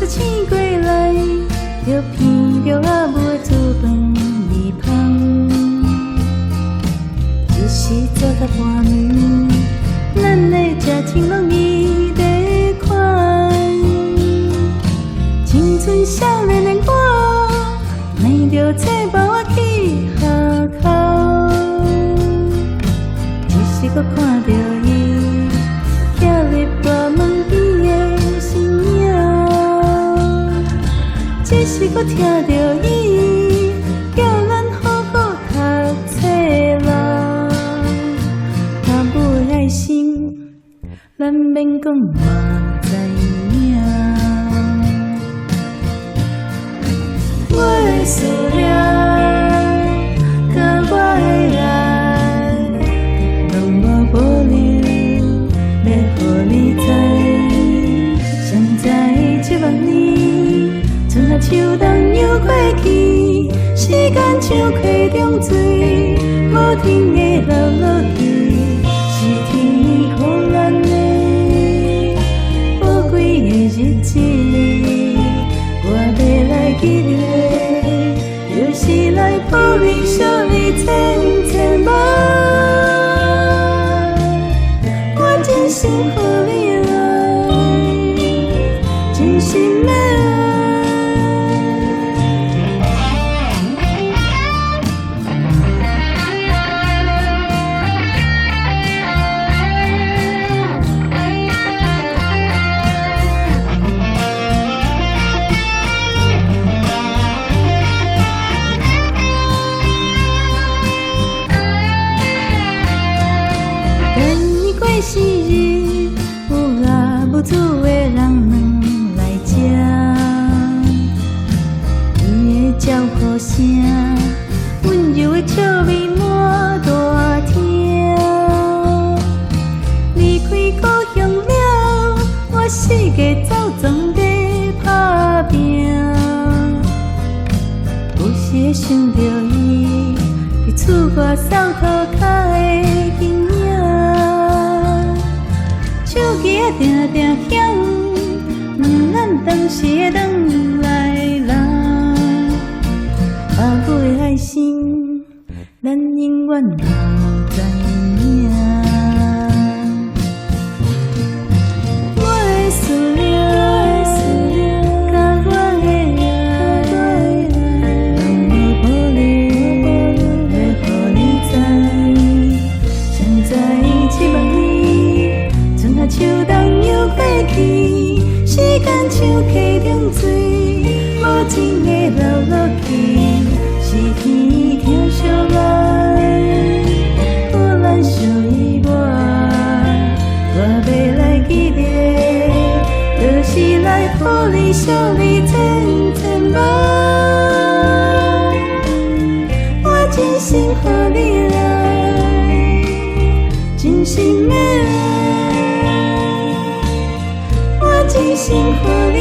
出醒过来，就闻着我无煮饭味香。一时走到半暝，咱的这情拢伊在看。青春少年的我，梦着找伴我去学校，只是我看着伊徛伫大门边的身影，只是我听着伊叫咱好好读册啦。若无爱心，咱免讲嘛知影。我的思念，甲我的爱，拢无保留，要予你知。谁知这万年，春夏秋冬又过去，时间像溪中水，无停的流落去，是天予咱的宝贵的日子。我要来记得，就是来抱你惜你千千万。我真心予你爱，真心的爱。时日有拉无主的人们来吃，伊的招呼声，温柔的笑味满大厅。离开故乡了，我四界走总在打拼，有时会想着伊伫厝外扫涂骹的身影。手机啊，定定响，问咱当时会转来人。爸母的爱心，咱永远嘛知影。我的思念，甲我的爱，拢无保留，要予你知。谁知这万年，春夏秋冬又过去，时间像溪中水，无情的流落去，是天疼惜咱，予咱相依偎。我要来记得，就是来抱你惜你千千万。我真心予你爱，真心的爱。真心话。